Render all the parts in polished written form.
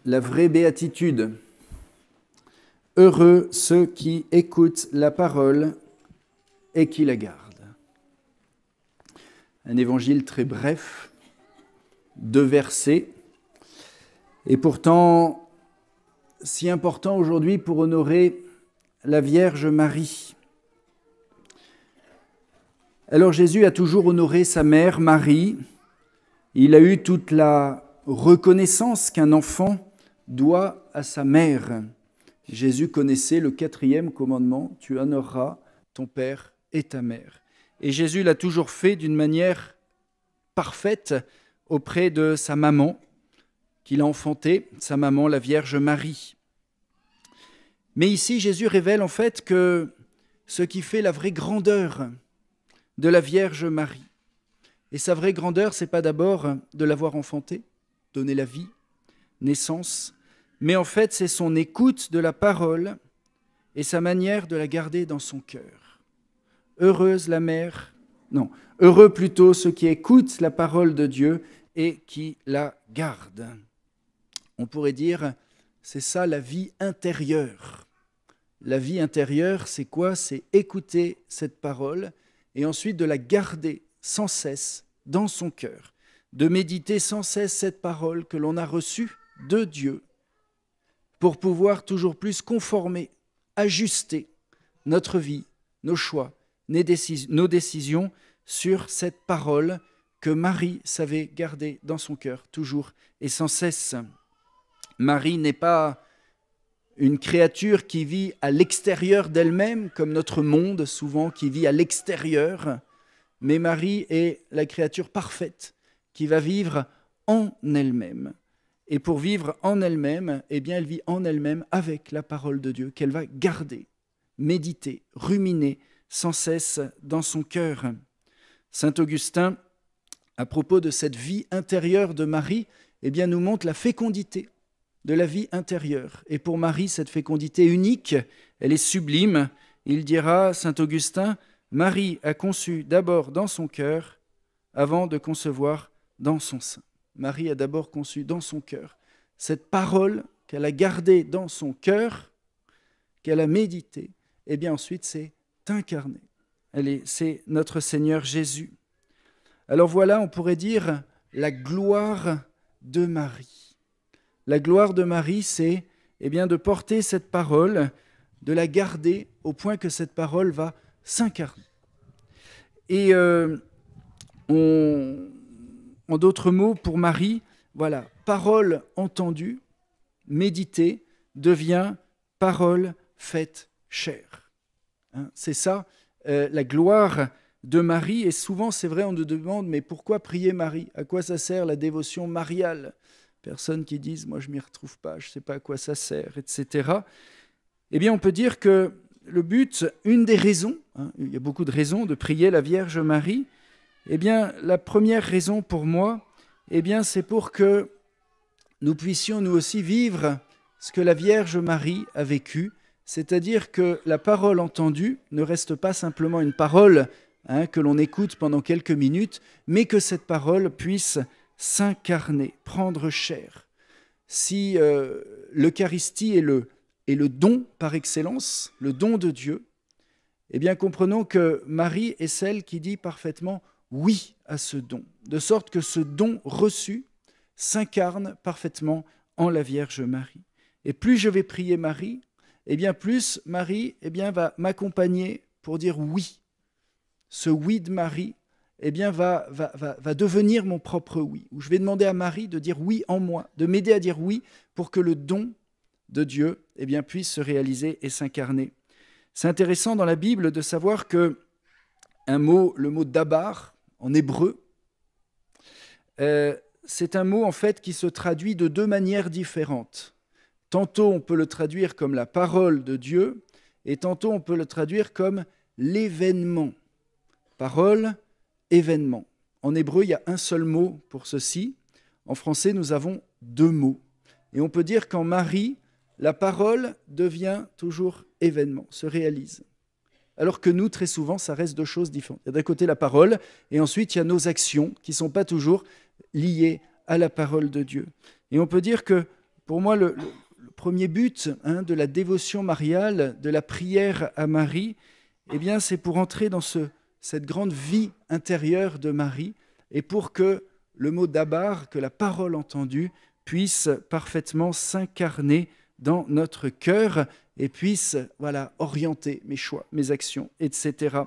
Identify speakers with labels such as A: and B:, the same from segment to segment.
A: la vraie béatitude. Heureux ceux qui écoutent la parole et qui la gardent. Un évangile très bref, 2 versets, et pourtant si important aujourd'hui pour honorer la Vierge Marie. Alors Jésus a toujours honoré sa mère Marie. Il a eu toute la reconnaissance qu'un enfant doit à sa mère. Jésus connaissait le 4e commandement, tu honoreras ton père et ta mère. Et Jésus l'a toujours fait d'une manière parfaite auprès de sa maman, qu'il a enfantée, sa maman, la Vierge Marie. Mais ici, Jésus révèle en fait que ce qui fait la vraie grandeur de la Vierge Marie, et sa vraie grandeur, ce n'est pas d'abord de l'avoir enfantée, donner la vie, naissance, mais en fait, c'est son écoute de la parole et sa manière de la garder dans son cœur. Heureuse la mère, non, heureux plutôt ceux qui écoutent la parole de Dieu et qui la gardent. On pourrait dire, c'est ça la vie intérieure. La vie intérieure, c'est quoi? C'est écouter cette parole et ensuite de la garder sans cesse dans son cœur, de méditer sans cesse cette parole que l'on a reçue de Dieu pour pouvoir toujours plus conformer, ajuster notre vie, nos choix, nos décisions sur cette parole que Marie savait garder dans son cœur toujours et sans cesse. Marie n'est pas une créature qui vit à l'extérieur d'elle-même, comme notre monde souvent qui vit à l'extérieur, mais Marie est la créature parfaite qui va vivre en elle-même. Et pour vivre en elle-même, eh bien, elle vit en elle-même avec la parole de Dieu qu'elle va garder, méditer, ruminer sans cesse dans son cœur. Saint Augustin, à propos de cette vie intérieure de Marie, eh bien, nous montre la fécondité de la vie intérieure. Et pour Marie, cette fécondité unique, elle est sublime. Il dira, Saint Augustin, Marie a conçu d'abord dans son cœur avant de concevoir dans son sein. Marie a d'abord conçu dans son cœur cette parole qu'elle a gardée dans son cœur, qu'elle a méditée, et bien ensuite c'est incarné. C'est notre Seigneur Jésus. Alors voilà, on pourrait dire la gloire de Marie. La gloire de Marie, c'est de porter cette parole, de la garder au point que cette parole va s'incarner. Et en d'autres mots, pour Marie, voilà, parole entendue, méditée, devient parole faite chair. C'est ça, la gloire de Marie. Et souvent, c'est vrai, on nous demande, mais pourquoi prier Marie? À quoi ça sert la dévotion mariale? Personnes qui disent, moi je ne m'y retrouve pas, je ne sais pas à quoi ça sert, etc. Eh bien, on peut dire que le but, une des raisons, il y a beaucoup de raisons de prier la Vierge Marie, eh bien, la première raison pour moi, eh bien, c'est pour que nous puissions nous aussi vivre ce que la Vierge Marie a vécu, c'est-à-dire que la parole entendue ne reste pas simplement une parole que l'on écoute pendant quelques minutes, mais que cette parole puisse s'incarner, prendre chair. Si l'Eucharistie est le don par excellence, le don de Dieu, eh bien comprenons que Marie est celle qui dit parfaitement oui à ce don, de sorte que ce don reçu s'incarne parfaitement en la Vierge Marie. Et plus je vais prier Marie, eh bien plus Marie va m'accompagner pour dire oui. Ce oui de Marie va devenir mon propre oui, où je vais demander à Marie de dire oui en moi, de m'aider à dire oui pour que le don de Dieu puisse se réaliser et s'incarner. C'est intéressant dans la Bible de savoir que le mot dabar, en hébreu, c'est un mot en fait qui se traduit de 2 manières différentes. Tantôt on peut le traduire comme la parole de Dieu, et tantôt on peut le traduire comme l'événement. Parole, événement. En hébreu, il y a un seul mot pour ceci. En français, nous avons 2 mots. Et on peut dire qu'en Marie, la parole devient toujours événement, se réalise. Alors que nous, très souvent, ça reste 2 choses différentes. Il y a d'un côté la parole, et ensuite il y a nos actions qui ne sont pas toujours liées à la parole de Dieu. Et on peut dire que pour moi, le premier but de la dévotion mariale, de la prière à Marie, eh bien, c'est pour entrer dans cette grande vie intérieure de Marie et pour que le mot dabar, que la parole entendue, puisse parfaitement s'incarner dans notre cœur et puisse orienter mes choix, mes actions, etc.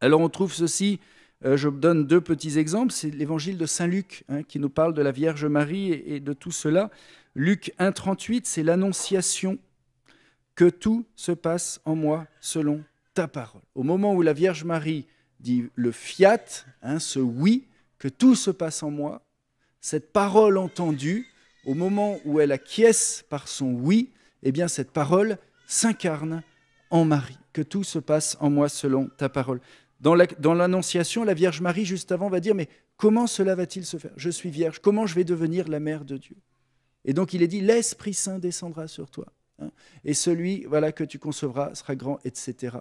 A: Alors on trouve ceci, je donne 2 petits exemples, c'est l'évangile de Saint Luc qui nous parle de la Vierge Marie et de tout cela. Luc 1,38, c'est l'annonciation que tout se passe en moi selon ta parole. Au moment où la Vierge Marie dit le fiat, ce oui, que tout se passe en moi, cette parole entendue, au moment où elle acquiesce par son oui, eh bien cette parole s'incarne en Marie, que tout se passe en moi selon ta parole. Dans l'Annonciation, la Vierge Marie, juste avant, va dire, mais comment cela va-t-il se faire? Je suis vierge, comment je vais devenir la mère de Dieu? Et donc il est dit, l'Esprit Saint descendra sur toi, et celui que tu concevras sera grand, etc.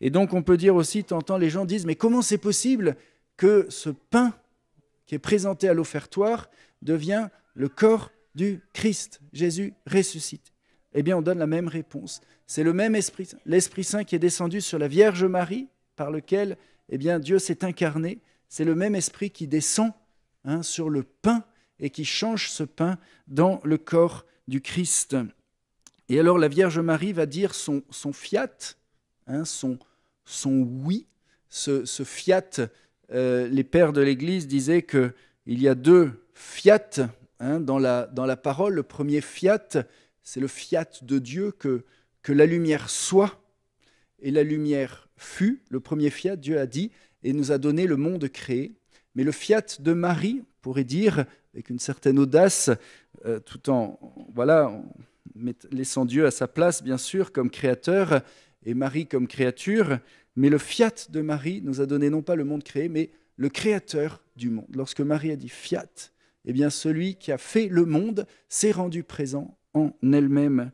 A: Et donc on peut dire aussi, t'entends, les gens disent, mais comment c'est possible que ce pain qui est présenté à l'offertoire devient le corps du Christ, Jésus ressuscité? Eh bien, on donne la même réponse. C'est le même Esprit Saint, l'Esprit Saint qui est descendu sur la Vierge Marie, par lequel Dieu s'est incarné. C'est le même Esprit qui descend sur le pain et qui change ce pain dans le corps du Christ. Et alors, la Vierge Marie va dire son fiat, son oui, ce fiat. Les pères de l'Église disaient qu'il y a 2 fiat dans la parole. Le premier fiat, c'est le fiat de Dieu, que la lumière soit et la lumière fut. Le premier fiat, Dieu a dit et nous a donné le monde créé. Mais le fiat de Marie, on pourrait dire, avec une certaine audace, tout en laissant Dieu à sa place, bien sûr, comme créateur, et Marie comme créature, mais le fiat de Marie nous a donné non pas le monde créé, mais le créateur du monde. Lorsque Marie a dit fiat, eh bien celui qui a fait le monde s'est rendu présent en elle-même.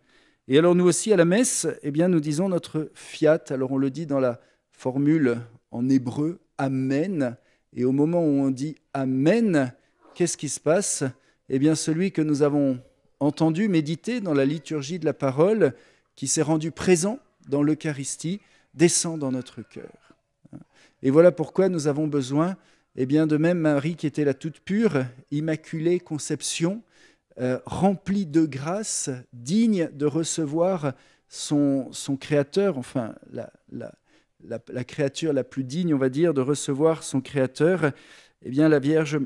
A: Et alors nous aussi à la messe, eh bien nous disons notre fiat. Alors on le dit dans la formule en hébreu, amen. Et au moment où on dit amen, qu'est-ce qui se passe? Eh bien celui que nous avons entendu méditer dans la liturgie de la parole, qui s'est rendu présent dans l'Eucharistie, descend dans notre cœur. Et voilà pourquoi nous avons besoin, de même Marie qui était la toute pure, immaculée conception, remplie de grâce, digne de recevoir son Créateur, enfin la créature la plus digne, on va dire, de recevoir son Créateur. La Vierge,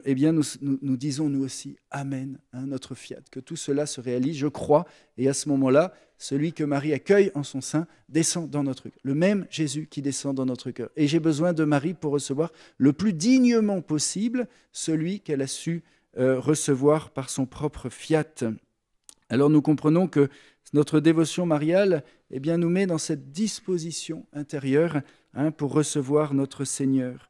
A: nous disons nous aussi Amen, notre fiat, que tout cela se réalise, je crois, et à ce moment-là, celui que Marie accueille en son sein descend dans notre cœur, le même Jésus qui descend dans notre cœur. Et j'ai besoin de Marie pour recevoir le plus dignement possible celui qu'elle a su recevoir par son propre fiat. Alors nous comprenons que notre dévotion mariale nous met dans cette disposition intérieure pour recevoir notre Seigneur.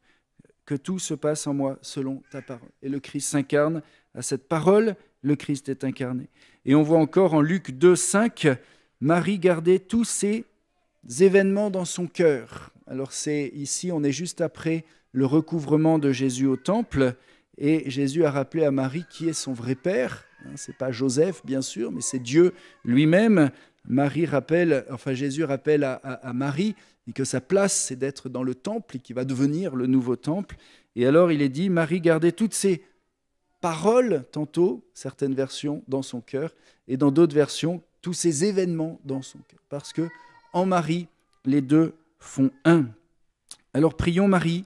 A: Que tout se passe en moi selon ta parole. Et le Christ s'incarne à cette parole, le Christ est incarné. Et on voit encore en Luc 2, 5, Marie gardait tous ces événements dans son cœur. Alors ici, on est juste après le recouvrement de Jésus au temple, et Jésus a rappelé à Marie qui est son vrai père. Ce n'est pas Joseph, bien sûr, mais c'est Dieu lui-même. Jésus rappelle à Marie que sa place, c'est d'être dans le temple et qui va devenir le nouveau temple. Et alors, il est dit, Marie gardait toutes ces paroles, tantôt, certaines versions, dans son cœur, et dans d'autres versions, tous ces événements dans son cœur. Parce que en Marie, les deux font un. Alors, prions Marie,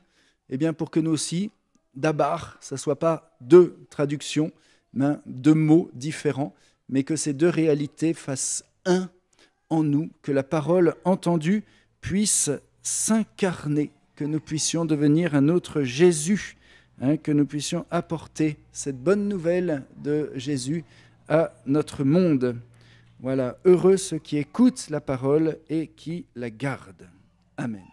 A: pour que nous aussi, d'abord, ça ne soit pas 2 traductions, 2 mots différents, mais que ces 2 réalités fassent un en nous, que la parole entendue puisse s'incarner, que nous puissions devenir un autre Jésus, que nous puissions apporter cette bonne nouvelle de Jésus à notre monde. Voilà, heureux ceux qui écoutent la parole et qui la gardent. Amen.